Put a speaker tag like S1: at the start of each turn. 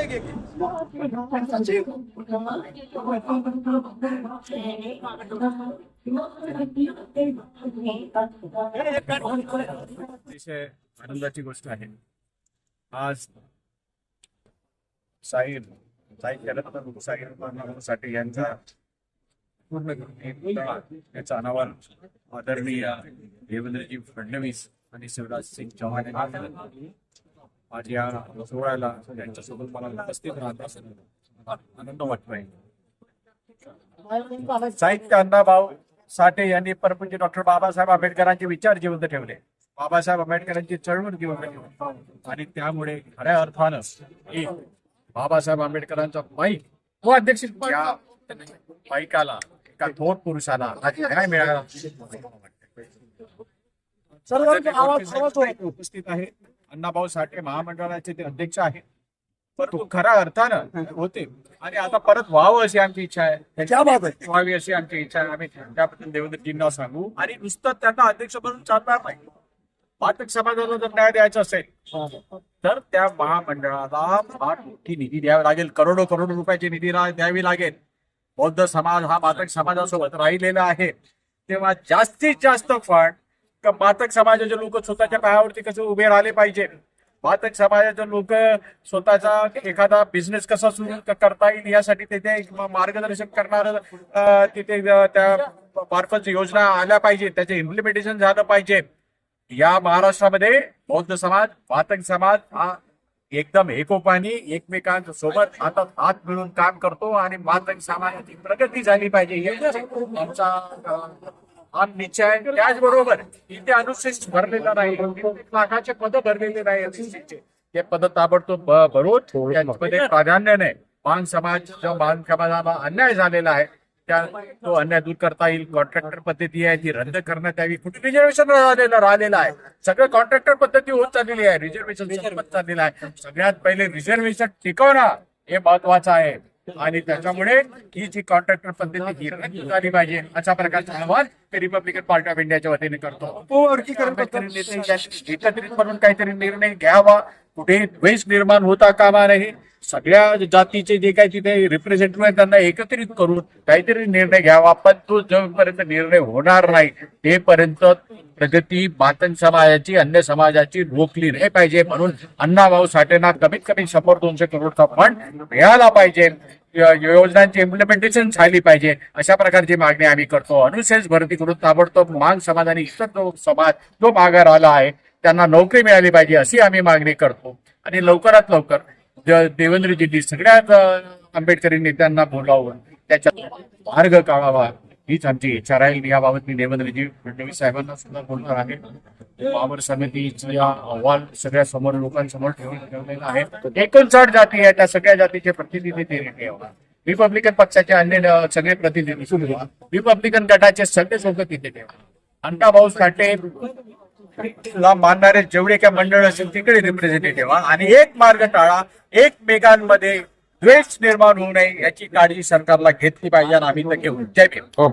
S1: अतिशय आनंदाची गोष्ट आहे. आज साई साठे यांचा पूर्ण याचा अनावर आदरणीय देवेंद्रजी फडणवीस आणि शिवराज सिंग चौहान यांनी आज या सोहळ्याला त्यांच्यासोबत मला उपस्थित राहत असताना आनंद वाटतोय. साहित्य अण्णाभाऊ साठे यांनी परमपूज्य डॉक्टर बाबासाहेब आंबेडकरांचे विचार जिवंत ठेवले. बाबासाहेब आंबेडकरांची चळवळ जिवंत ठेवली आणि त्यामुळे खऱ्या अर्थानं बाबासाहेब आंबेडकरांचा बाईक तो अध्यक्ष बाईकाला एका थोर पुरुषाला आज न्याय मिळाला उपस्थित आहे. अण्णाभाऊ साठे महामंडळाचे ते अध्यक्ष आहेत, परंतु खऱ्या अर्थानं होते आणि आता परत व्हावं अशी आमची इच्छा आहे. व्हावी अशी आमची इच्छा आहे. आम्ही त्याबद्दल देवेंद्रजींना सांगू आणि नुसतं त्यांना अध्यक्ष म्हणून चालणार नाही. पाठक समाजाला जर न्याय द्यायचा असेल तर त्या महामंडळाला फार मोठी निधी द्यावी लागेल. करोडो रुपयाची निधी द्यावी लागेल. बौद्ध समाज हा मातक समाजासोबत राहिलेला आहे, तेव्हा जास्तीत जास्त फंड मातक समाजाचे लोक स्वतःच्या पायावरती कसे उभे राहिले पाहिजे, मातक समाजाचे लोक स्वतःचा एखादा बिझनेस कसा सुरू करता येईल यासाठी तिथे मार्गदर्शन करणार तिथे त्या मार्फत योजना आल्या पाहिजे, त्याचे इम्प्लिमेंटेशन झालं पाहिजे. या महाराष्ट्रामध्ये बौद्ध समाज मातक समाज हा एकदम एकोपाने एकमेकांसोबत हातात हात मिळून काम करतो आणि मातक समाजाची प्रगती झाली पाहिजे आमचा हा निश्चय आहे. त्याचबरोबर इथे अनुसूचित भरलेला नाही, 1 लाखाचे पद भरलेले नाही अनुसूचितचे. ते पद ताबडतोब भरून त्यामध्ये प्राधान्याने मान समाज जो मान समाजाला अन्याय झालेला आहे तो अन्याय दूर करता येईल. कॉन्ट्रॅक्टर पद्धती आहे ती रद्द करण्यात यावी. कुठे रिझर्वेशन राहिलेलं आहे, सगळं कॉन्ट्रॅक्टर पद्धती होत चाललेली आहे, रिझर्वेशन चाललेलं आहे. सगळ्यात पहिले रिझर्वेशन टिकवणं हे महत्वाचं आहे आणि त्याच्यामुळे ही जी कॉन्ट्रॅक्टर पद्धती ही रद्द झाली पाहिजे अशा प्रकारचं आवाहन रिपब्लिकन पार्टी ऑफ इंडियाच्या वतीने करतो. एकत्रित म्हणून काहीतरी निर्णय घ्यावा, कुठे द्वेष निर्माण होता कामा नाही. सगळ्या जातीचे जे काही तिथे रिप्रेझेंटेटिव्ह आहेत त्यांना एकत्रित करून काहीतरी निर्णय घ्यावा. पण तो जोपर्यंत निर्णय होणार नाही तेपर्यंत प्रगती मातंग समाजाची अन्य समाजाची रोखली नाही पाहिजे. म्हणून अण्णाभाऊ साठेंना कमीत कमी 100-200 करोडचा फंड मिळाला पाहिजे, योजनांची इम्प्लिमेंटेशन झाली पाहिजे अशा प्रकारची मागणी आम्ही करतो. अनुशेष भरती करून ताबडतोब मांग समाज आणि इतर जो समाज जो मागे राहिला आहे त्यांना नोकरी मिळाली पाहिजे अशी आम्ही मागणी करतो. आणि लवकरात लवकर देवेंद्रजींनी सगळ्यात आंबेडकरी नेत्यांना बोलावून त्याचा मार्ग काढावा हीच आमची इच्छा राहील. याबाबत मी देवेंद्रजी फडणवीस साहेबांना सुद्धा बोलणार आहे. बाबर समितीचा अहवाल सगळ्या समोर लोकांसमोर ठेवलेला आहे. 59 जाती आहेत, त्या सगळ्या जातीचे प्रतिनिधी ते ठेवा. रिपब्लिकन पक्षाचे अन्य सगळे प्रतिनिधी, रिपब्लिकन गटाचे सगळे लोक तिथे ठेवा. अण्णाभाऊ साठे मानणारे जेवढे काय मंडळ असेल तिकडे रिप्रेझेंटेटिव्ह आणि एक मार्ग टाळा. एकमेकांमध्ये द्वेष निर्माण होऊ नये याची काळजी सरकारला घेतली पाहिजे आणि आम्ही तर घेऊ. जय भीम.